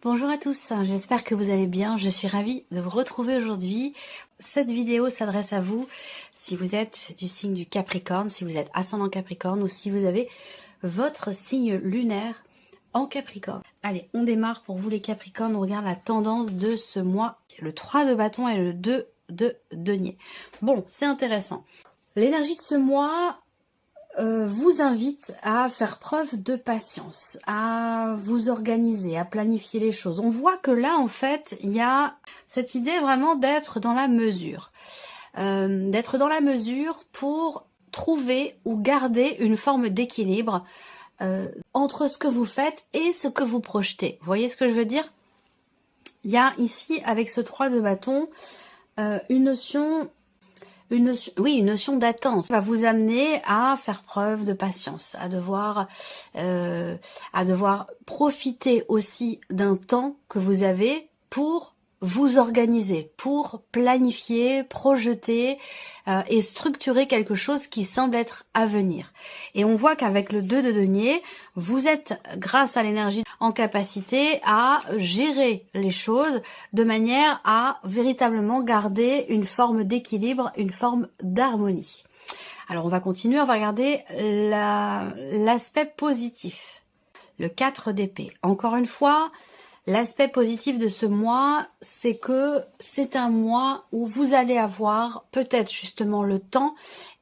Bonjour à tous, j'espère que vous allez bien. Je suis ravie de vous retrouver aujourd'hui. Cette vidéo s'adresse à vous si vous êtes du signe du Capricorne, si vous êtes ascendant Capricorne ou si vous avez votre signe lunaire en Capricorne. Allez, on démarre pour vous les Capricornes. On regarde la tendance de ce mois. Le 3 de bâton et le 2 de denier. Bon, c'est intéressant. L'énergie de ce mois vous invite à faire preuve de patience, à vous organiser, à planifier les choses. On voit que là, en fait, il y a cette idée vraiment d'être dans la mesure. D'être dans la mesure pour trouver ou garder une forme d'équilibre entre ce que vous faites et ce que vous projetez. Vous voyez ce que je veux dire? Il y a ici, avec ce 3 de bâton, une notion d'attente va vous amener à faire preuve de patience, à devoir profiter aussi d'un temps que vous avez pour vous organiser, pour planifier, projeter et structurer quelque chose qui semble être à venir. Et on voit qu'avec le 2 de denier, vous êtes, grâce à l'énergie, en capacité à gérer les choses de manière à véritablement garder une forme d'équilibre, une forme d'harmonie. Alors on va continuer, on va regarder l'aspect positif. Le 4 d'épée. Encore une fois, l'aspect positif de ce mois, c'est que c'est un mois où vous allez avoir peut-être justement le temps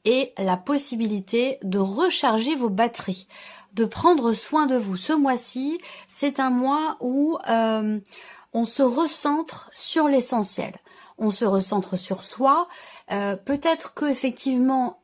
et la possibilité de recharger vos batteries, de prendre soin de vous. Ce mois-ci, c'est un mois où on se recentre sur l'essentiel. On se recentre sur soi. Peut-être que effectivement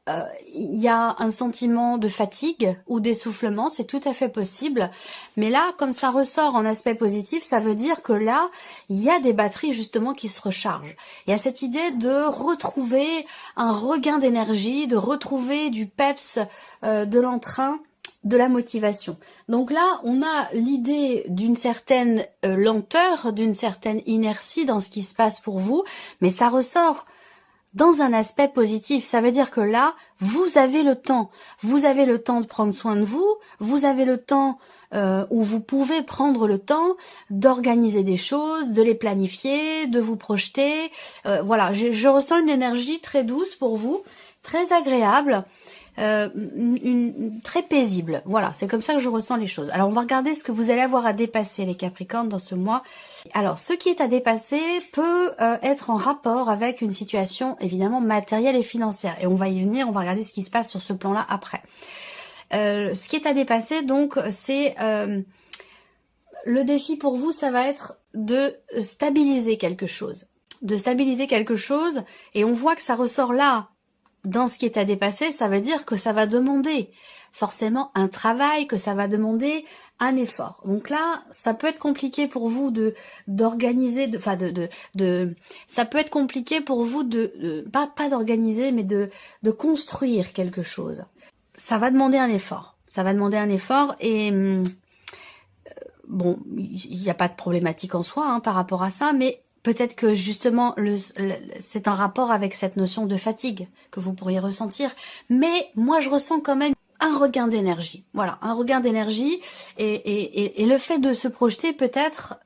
il y a un sentiment de fatigue ou d'essoufflement, c'est tout à fait possible. Mais là, comme ça ressort en aspect positif, ça veut dire que là, il y a des batteries justement qui se rechargent. Il y a cette idée de retrouver un regain d'énergie, de retrouver du peps, de l'entrain, de la motivation. Donc là, on a l'idée d'une certaine lenteur, d'une certaine inertie dans ce qui se passe pour vous, mais ça ressort dans un aspect positif. Ça veut dire que là, vous avez le temps. Vous avez le temps de prendre soin de vous, vous avez le temps où vous pouvez prendre le temps d'organiser des choses, de les planifier, de vous projeter. Voilà, je ressens une énergie très douce pour vous, très agréable. Très paisible. Voilà, c'est comme ça que je ressens les choses. Alors on va regarder ce que vous allez avoir à dépasser les Capricornes dans ce mois. Alors ce qui est à dépasser peut être en rapport avec une situation évidemment matérielle et financière. Et on va y venir, on va regarder ce qui se passe sur ce plan-là après. Ce qui est à dépasser donc c'est le défi pour vous, ça va être de stabiliser quelque chose. De stabiliser quelque chose et on voit que ça ressort là. Dans ce qui est à dépasser, ça veut dire que ça va demander forcément un travail, que ça va demander un effort. Donc là, ça peut être compliqué pour vous d'organiser, ça peut être compliqué pour vous pas d'organiser, mais de construire quelque chose. Ça va demander un effort. Ça va demander un effort et bon, il n'y a pas de problématique en soi par rapport à ça, mais peut-être que justement, c'est un rapport avec cette notion de fatigue que vous pourriez ressentir. Mais moi, je ressens quand même un regain d'énergie. Voilà, un regain d'énergie. Et le fait de se projeter, peut-être,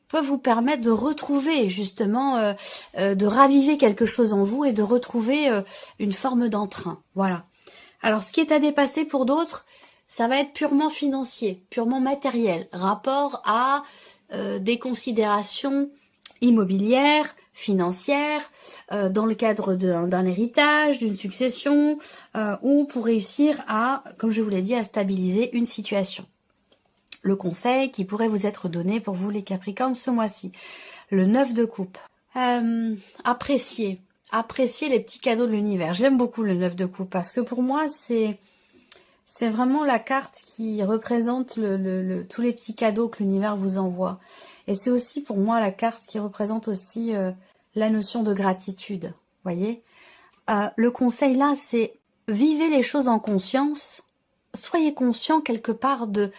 peut vous permettre de retrouver justement, de raviver quelque chose en vous et de retrouver une forme d'entrain. Voilà. Alors, ce qui est à dépasser pour d'autres, ça va être purement financier, purement matériel. Rapport à des considérations immobilière, financière, dans le cadre d'un héritage, d'une succession, ou pour réussir à, comme je vous l'ai dit, à stabiliser une situation. Le conseil qui pourrait vous être donné pour vous les Capricornes ce mois-ci. Le 9 de coupe. Appréciez les petits cadeaux de l'univers. Je l'aime beaucoup le 9 de coupe parce que pour moi c'est vraiment la carte qui représente tous les petits cadeaux que l'univers vous envoie. Et c'est aussi pour moi la carte qui représente aussi la notion de gratitude. Voyez, le conseil là, c'est vivez les choses en conscience. Soyez conscient quelque part de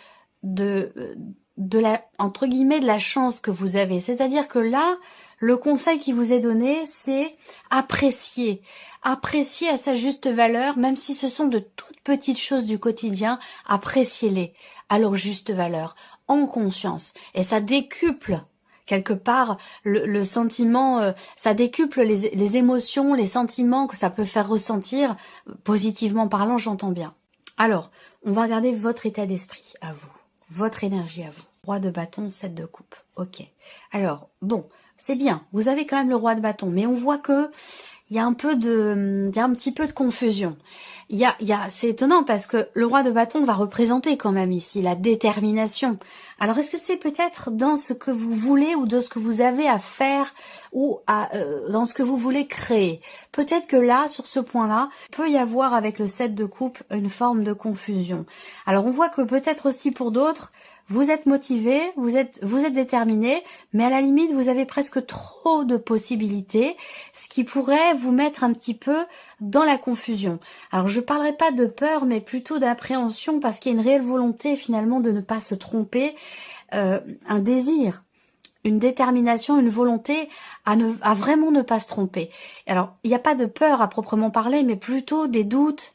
la, entre guillemets, de la chance que vous avez. C'est-à-dire que là, le conseil qui vous est donné, c'est apprécier à sa juste valeur, même si ce sont de toutes petites choses du quotidien, appréciez-les à leur juste valeur. en conscience. Et ça décuple quelque part le sentiment, ça décuple les émotions, les sentiments que ça peut faire ressentir, positivement parlant, j'entends bien. Alors, on va regarder votre état d'esprit à vous, votre énergie à vous. Roi de bâton, 7 de coupe. Ok. Alors, bon, c'est bien. Vous avez quand même le roi de bâton, mais on voit que il y a un petit peu de confusion. C'est étonnant parce que le roi de bâton va représenter quand même ici la détermination. Alors, est-ce que c'est peut-être dans ce que vous voulez ou dans ce que vous avez à faire ou dans ce que vous voulez créer? Peut-être que là, sur ce point-là, il peut y avoir avec le 7 de coupe une forme de confusion. Alors, on voit que peut-être aussi pour d'autres, vous êtes motivé, vous êtes déterminé, mais à la limite, vous avez presque trop de possibilités, ce qui pourrait vous mettre un petit peu dans la confusion. Alors, je parlerai pas de peur, mais plutôt d'appréhension, parce qu'il y a une réelle volonté finalement de ne pas se tromper, un désir, une détermination, une volonté à vraiment ne pas se tromper. Alors, il n'y a pas de peur à proprement parler, mais plutôt des doutes,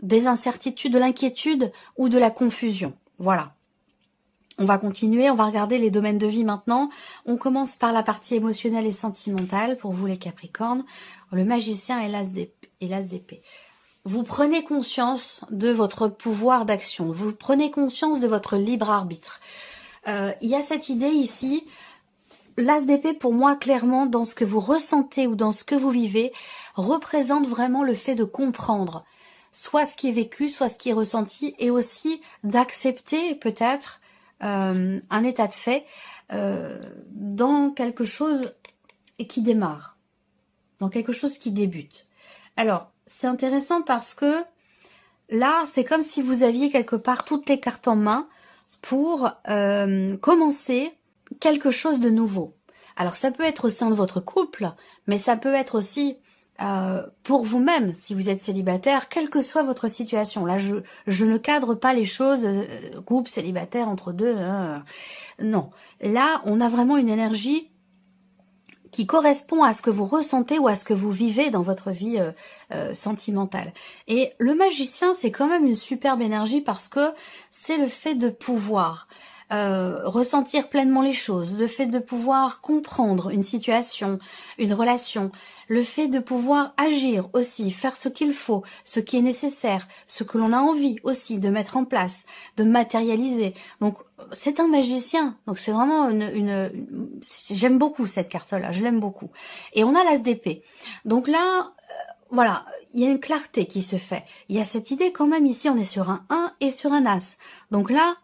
des incertitudes, de l'inquiétude ou de la confusion. Voilà. On va continuer, on va regarder les domaines de vie maintenant. On commence par la partie émotionnelle et sentimentale pour vous les Capricornes. Le magicien et l'as d'épée. Vous prenez conscience de votre pouvoir d'action. Vous prenez conscience de votre libre arbitre. Il y a cette idée ici, l'as d'épée pour moi clairement dans ce que vous ressentez ou dans ce que vous vivez représente vraiment le fait de comprendre soit ce qui est vécu, soit ce qui est ressenti et aussi d'accepter peut-être un état de fait dans quelque chose qui démarre, dans quelque chose qui débute. Alors, c'est intéressant parce que là, c'est comme si vous aviez quelque part toutes les cartes en main pour commencer quelque chose de nouveau. Alors, ça peut être au sein de votre couple, mais ça peut être aussi pour vous-même, si vous êtes célibataire, quelle que soit votre situation. Là, je ne cadre pas les choses, couple, célibataire, entre deux. Non. Là, on a vraiment une énergie qui correspond à ce que vous ressentez ou à ce que vous vivez dans votre vie sentimentale. Et le magicien, c'est quand même une superbe énergie parce que c'est le fait de pouvoir ressentir pleinement les choses, le fait de pouvoir comprendre une situation, une relation, le fait de pouvoir agir aussi, faire ce qu'il faut, ce qui est nécessaire, ce que l'on a envie aussi de mettre en place, de matérialiser. Donc c'est un magicien, donc c'est vraiment j'aime beaucoup cette carte-là, je l'aime beaucoup. Et on a l'as d'épée. Donc là, voilà, il y a une clarté qui se fait. Il y a cette idée quand même ici, on est sur un 1 et sur un as. Donc là,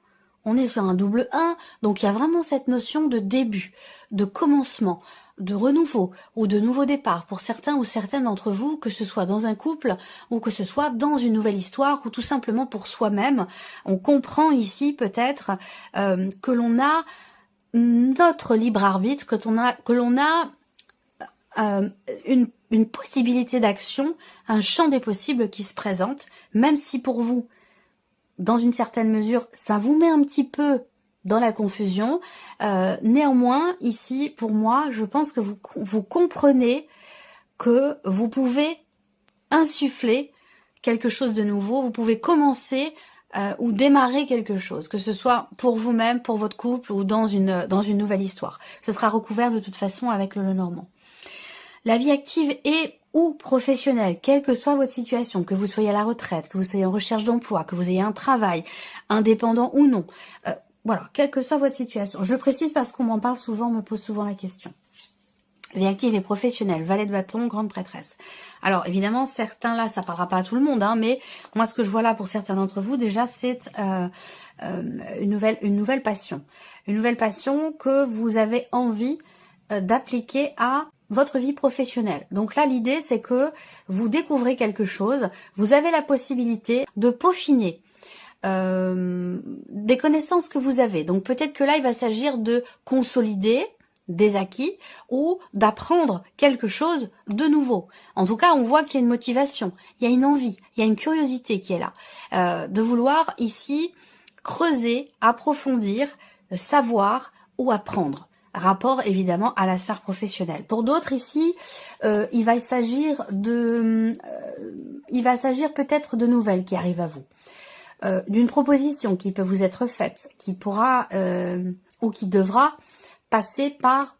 on est sur un double 1, donc il y a vraiment cette notion de début, de commencement, de renouveau ou de nouveau départ pour certains ou certaines d'entre vous, que ce soit dans un couple ou que ce soit dans une nouvelle histoire ou tout simplement pour soi-même. On comprend ici peut-être que l'on a notre libre arbitre, que l'on a une possibilité d'action, un champ des possibles qui se présente, même si pour vous, dans une certaine mesure, ça vous met un petit peu dans la confusion. Néanmoins, ici, pour moi, je pense que vous comprenez que vous pouvez insuffler quelque chose de nouveau, vous pouvez commencer ou démarrer quelque chose, que ce soit pour vous-même, pour votre couple ou dans une nouvelle histoire. Ce sera recouvert de toute façon avec le Lenormand. La vie active est ou professionnelle, quelle que soit votre situation, que vous soyez à la retraite, que vous soyez en recherche d'emploi, que vous ayez un travail, indépendant ou non, voilà, quelle que soit votre situation. Je le précise parce qu'on m'en parle souvent, on me pose souvent la question. Vie active et professionnelle, valet de bâton, grande prêtresse. Alors évidemment, certains là, ça parlera pas à tout le monde, hein, mais moi ce que je vois là pour certains d'entre vous, déjà c'est une nouvelle passion. Une nouvelle passion que vous avez envie d'appliquer à votre vie professionnelle. Donc là, l'idée, c'est que vous découvrez quelque chose, vous avez la possibilité de peaufiner des connaissances que vous avez. Donc peut-être que là, il va s'agir de consolider des acquis ou d'apprendre quelque chose de nouveau. En tout cas, on voit qu'il y a une motivation, il y a une envie, il y a une curiosité qui est là, de vouloir ici creuser, approfondir, savoir ou apprendre. Rapport évidemment à la sphère professionnelle. Pour d'autres ici, il va s'agir peut-être de nouvelles qui arrivent à vous. d'une proposition qui peut vous être faite, qui pourra ou qui devra passer par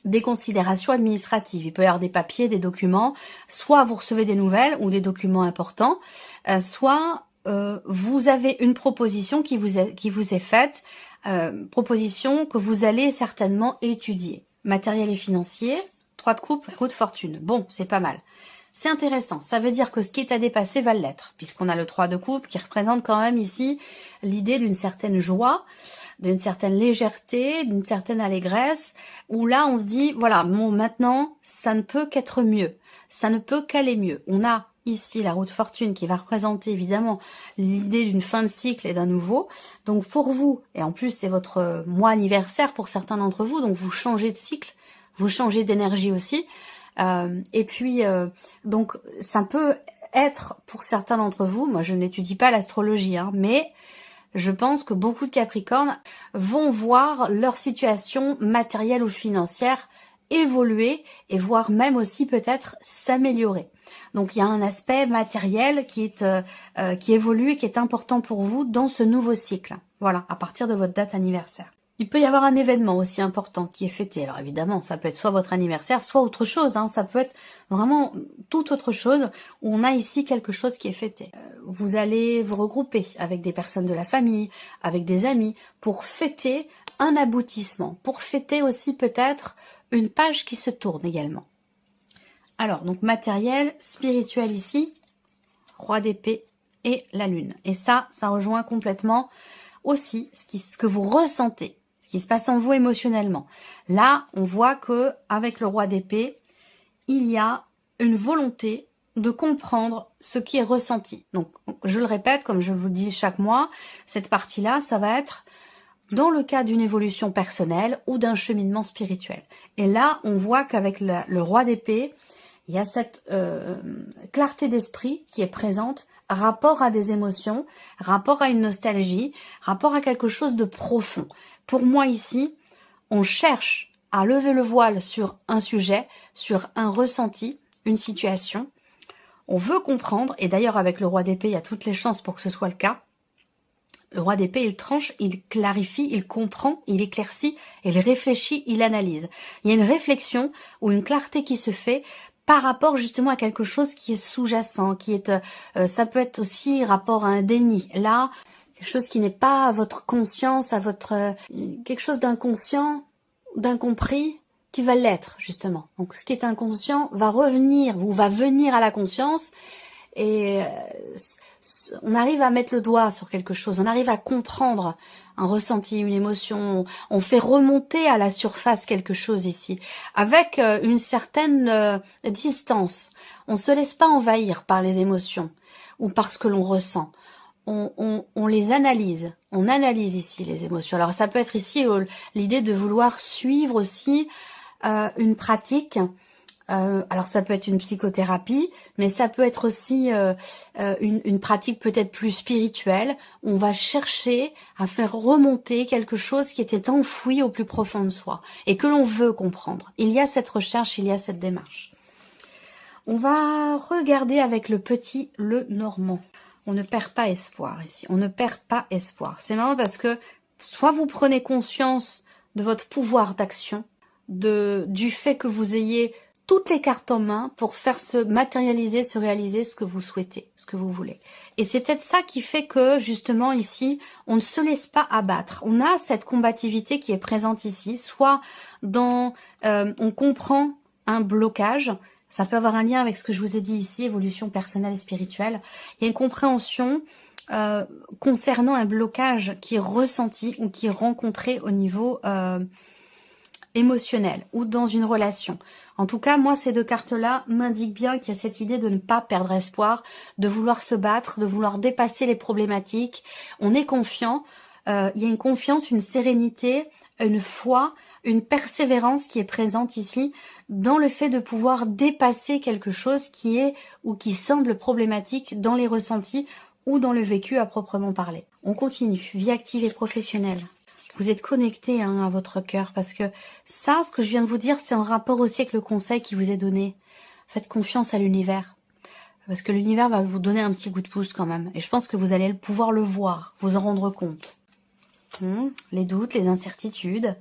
des considérations administratives. Il peut y avoir des papiers, des documents, soit vous recevez des nouvelles ou des documents importants, soit vous avez une proposition qui vous est faite, proposition que vous allez certainement étudier. Matériel et financier, 3 de coupe, roue de fortune. Bon, c'est pas mal. C'est intéressant, ça veut dire que ce qui est à dépasser va l'être, puisqu'on a le 3 de coupe qui représente quand même ici l'idée d'une certaine joie, d'une certaine légèreté, d'une certaine allégresse, où là on se dit, voilà, bon, maintenant, ça ne peut qu'être mieux, ça ne peut qu'aller mieux. On a ici la roue de fortune qui va représenter évidemment l'idée d'une fin de cycle et d'un nouveau. Donc pour vous, et en plus c'est votre mois anniversaire pour certains d'entre vous, donc vous changez de cycle, vous changez d'énergie aussi. Et puis, donc, ça peut être pour certains d'entre vous, moi je n'étudie pas l'astrologie, hein, mais je pense que beaucoup de Capricornes vont voir leur situation matérielle ou financière évoluer et voire même aussi peut-être s'améliorer. Donc il y a un aspect matériel qui évolue et qui est important pour vous dans ce nouveau cycle. Voilà, à partir de votre date anniversaire. Il peut y avoir un événement aussi important qui est fêté. Alors évidemment, ça peut être soit votre anniversaire, soit autre chose. Hein. Ça peut être vraiment toute autre chose où on a ici quelque chose qui est fêté. Vous allez vous regrouper avec des personnes de la famille, avec des amis, pour fêter un aboutissement, pour fêter aussi peut-être une page qui se tourne également. Alors, donc matériel, spirituel ici, roi d'épée et la lune. Et ça rejoint complètement aussi ce que vous ressentez, ce qui se passe en vous émotionnellement. Là, on voit que avec le roi d'épée, il y a une volonté de comprendre ce qui est ressenti. Donc, je le répète, comme je vous le dis chaque mois, cette partie-là, ça va être dans le cas d'une évolution personnelle ou d'un cheminement spirituel. Et là, on voit qu'avec le roi d'épée, il y a cette clarté d'esprit qui est présente, rapport à des émotions, rapport à une nostalgie, rapport à quelque chose de profond. Pour moi ici, on cherche à lever le voile sur un sujet, sur un ressenti, une situation. On veut comprendre, et d'ailleurs avec le roi d'épée, il y a toutes les chances pour que ce soit le cas. Le roi d'épée, il tranche, il clarifie, il comprend, il éclaircit, il réfléchit, il analyse. Il y a une réflexion ou une clarté qui se fait par rapport justement à quelque chose qui est sous-jacent, qui est, ça peut être aussi rapport à un déni. Là, quelque chose qui n'est pas à votre conscience, à votre quelque chose d'inconscient, d'incompris, qui va l'être justement. Donc, ce qui est inconscient va revenir ou va venir à la conscience, et on arrive à mettre le doigt sur quelque chose, on arrive à comprendre un ressenti, une émotion, on fait remonter à la surface quelque chose ici, avec une certaine distance. On se laisse pas envahir par les émotions ou par ce que l'on ressent. On les analyse, on analyse ici les émotions. Alors ça peut être ici l'idée de vouloir suivre aussi une pratique. Alors ça peut être une psychothérapie, mais ça peut être aussi une pratique peut-être plus spirituelle. On va chercher à faire remonter quelque chose qui était enfoui au plus profond de soi et que l'on veut comprendre. Il y a cette recherche, il y a cette démarche. On va regarder avec le petit le normand. On ne perd pas espoir ici, on ne perd pas espoir. C'est marrant parce que soit vous prenez conscience de votre pouvoir d'action, du fait que vous ayez toutes les cartes en main pour faire se matérialiser, se réaliser ce que vous souhaitez, ce que vous voulez. Et c'est peut-être ça qui fait que, justement, ici, on ne se laisse pas abattre. On a cette combativité qui est présente ici, soit dans... on comprend un blocage, ça peut avoir un lien avec ce que je vous ai dit ici, évolution personnelle et spirituelle. Il y a une compréhension concernant un blocage qui est ressenti ou qui est rencontré au niveau... émotionnel ou dans une relation. En tout cas, moi, ces deux cartes-là m'indiquent bien qu'il y a cette idée de ne pas perdre espoir, de vouloir se battre, de vouloir dépasser les problématiques. On est confiant, il y a une confiance, une sérénité, une foi, une persévérance qui est présente ici dans le fait de pouvoir dépasser quelque chose qui est ou qui semble problématique dans les ressentis ou dans le vécu à proprement parler. On continue, vie active et professionnelle. Vous êtes connecté à votre cœur parce que ça, ce que je viens de vous dire, c'est en rapport aussi avec le conseil qui vous est donné. Faites confiance à l'univers. Parce que l'univers va vous donner un petit coup de pouce quand même. Et je pense que vous allez pouvoir le voir, vous en rendre compte. Les doutes, les incertitudes,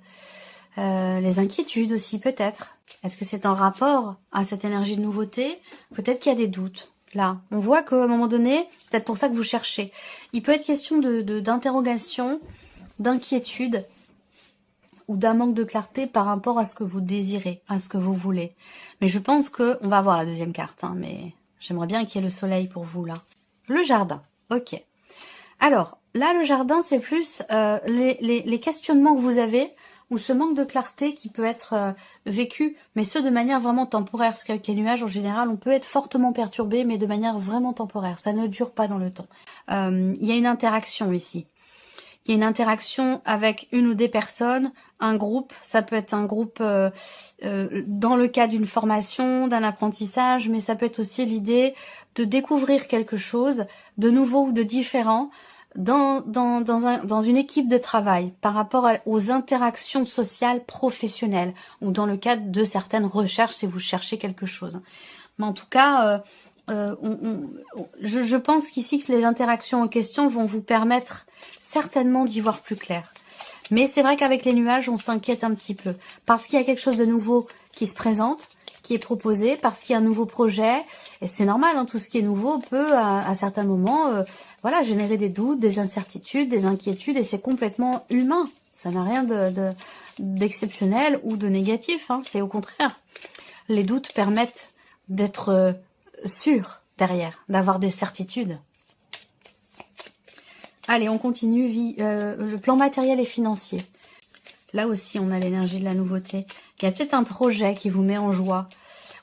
les inquiétudes aussi peut-être. Est-ce que c'est en rapport à cette énergie de nouveauté? Peut-être qu'il y a des doutes. Là, on voit qu'à un moment donné, peut-être pour ça que vous cherchez. Il peut être question d'interrogation, d'inquiétude ou d'un manque de clarté par rapport à ce que vous désirez, à ce que vous voulez. Mais je pense que, on va voir la deuxième carte, hein, mais j'aimerais bien qu'il y ait le soleil pour vous là. Le jardin, ok. Alors, là, le jardin, c'est plus les questionnements que vous avez ou ce manque de clarté qui peut être vécu, mais ce de manière vraiment temporaire, parce qu'avec les nuages, en général, on peut être fortement perturbé, mais de manière vraiment temporaire. Ça ne dure pas dans le temps. Il y a une interaction ici. Il y a une interaction avec une ou des personnes, un groupe, ça peut être un groupe dans le cadre d'une formation, d'un apprentissage, mais ça peut être aussi l'idée de découvrir quelque chose de nouveau ou de différent dans une équipe de travail par rapport aux interactions sociales professionnelles ou dans le cadre de certaines recherches si vous cherchez quelque chose. Mais en tout cas, je pense qu'ici que les interactions en question vont vous permettre certainement d'y voir plus clair. Mais c'est vrai qu'avec les nuages, on s'inquiète un petit peu parce qu'il y a quelque chose de nouveau qui se présente, qui est proposé, parce qu'il y a un nouveau projet. Et c'est normal, hein, tout ce qui est nouveau peut, à certains moments, voilà, générer des doutes, des incertitudes, des inquiétudes, et c'est complètement humain. Ça n'a rien d'exceptionnel ou de négatif, hein, c'est au contraire. Les doutes permettent d'être sûr derrière, d'avoir des certitudes. Allez, on continue. Le plan matériel et financier. Là aussi, on a l'énergie de la nouveauté. Il y a peut-être un projet qui vous met en joie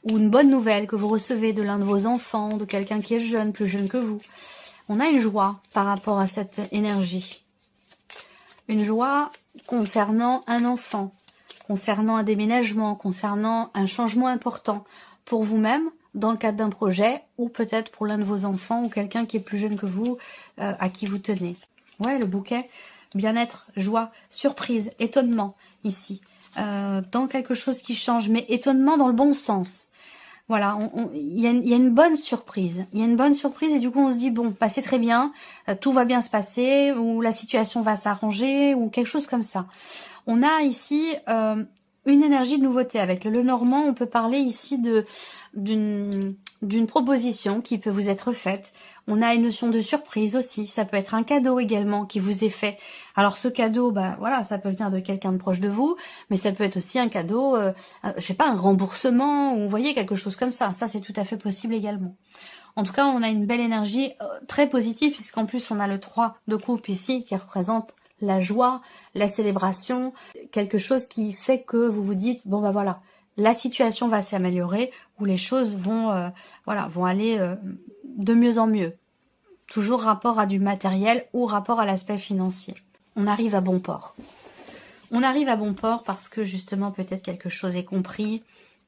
ou une bonne nouvelle que vous recevez de l'un de vos enfants, de quelqu'un qui est jeune, plus jeune que vous. On a une joie par rapport à cette énergie. Une joie concernant un enfant, concernant un déménagement, concernant un changement important pour vous-même, dans le cadre d'un projet, ou peut-être pour l'un de vos enfants ou quelqu'un qui est plus jeune que vous, à qui vous tenez. Ouais, le bouquet, bien-être, joie, surprise, étonnement, ici. Dans quelque chose qui change, mais étonnement dans le bon sens. Voilà, il y a une bonne surprise. Il y a une bonne surprise et du coup on se dit, bon, bah, c'est très bien, tout va bien se passer, ou la situation va s'arranger, ou quelque chose comme ça. On a ici une énergie de nouveauté. Avec le Lenormand, on peut parler ici d'une proposition qui peut vous être faite. On a une notion de surprise aussi. Ça peut être un cadeau également qui vous est fait. Alors ce cadeau, bah voilà, ça peut venir de quelqu'un de proche de vous, mais ça peut être aussi un cadeau, je sais pas, un remboursement, ou vous voyez, quelque chose comme ça. Ça, c'est tout à fait possible également. En tout cas, on a une belle énergie très positive, puisqu'en plus, on a le 3 de coupe ici, qui représente la joie, la célébration, quelque chose qui fait que vous vous dites, bon bah voilà, la situation va s'améliorer, ou les choses vont, vont aller de mieux en mieux. Toujours rapport à du matériel ou rapport à l'aspect financier. On arrive à bon port. On arrive à bon port parce que justement peut-être quelque chose est compris,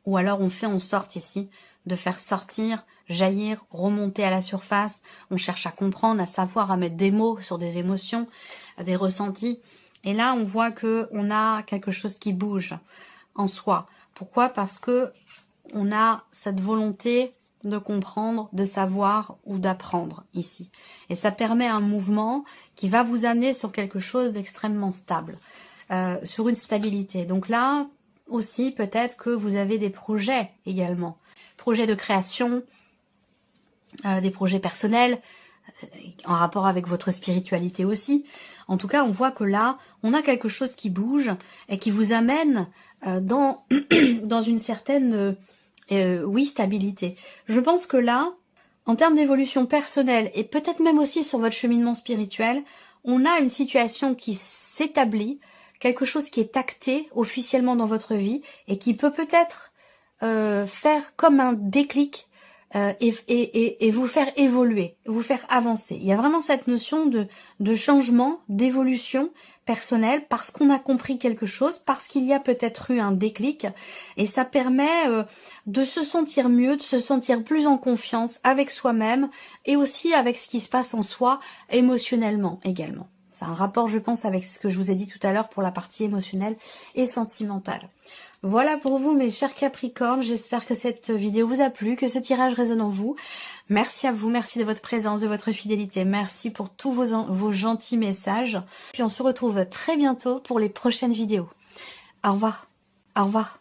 ou alors on fait en sorte ici de faire sortir, jaillir, remonter à la surface. On cherche à comprendre, à savoir, à mettre des mots sur des émotions, des ressentis. Et là, on voit que on a quelque chose qui bouge en soi. Pourquoi? Parce que on a cette volonté de comprendre, de savoir ou d'apprendre ici. Et ça permet un mouvement qui va vous amener sur quelque chose d'extrêmement stable, sur une stabilité. Donc là aussi, peut-être que vous avez des projets également. Projets de création, des projets personnels, en rapport avec votre spiritualité aussi. En tout cas, on voit que là, on a quelque chose qui bouge et qui vous amène dans une certaine stabilité. Je pense que là, en termes d'évolution personnelle et peut-être même aussi sur votre cheminement spirituel, on a une situation qui s'établit, quelque chose qui est acté officiellement dans votre vie et qui peut peut-être faire comme un déclic et vous faire évoluer, vous faire avancer. Il y a vraiment cette notion de changement, d'évolution personnelle parce qu'on a compris quelque chose, parce qu'il y a peut-être eu un déclic et ça permet de se sentir mieux, de se sentir plus en confiance avec soi-même et aussi avec ce qui se passe en soi émotionnellement également. Ça a un rapport, je pense, avec ce que je vous ai dit tout à l'heure pour la partie émotionnelle et sentimentale. Voilà pour vous, mes chers Capricornes. J'espère que cette vidéo vous a plu, que ce tirage résonne en vous. Merci à vous, merci de votre présence, de votre fidélité. Merci pour tous vos gentils messages. Puis on se retrouve très bientôt pour les prochaines vidéos. Au revoir. Au revoir.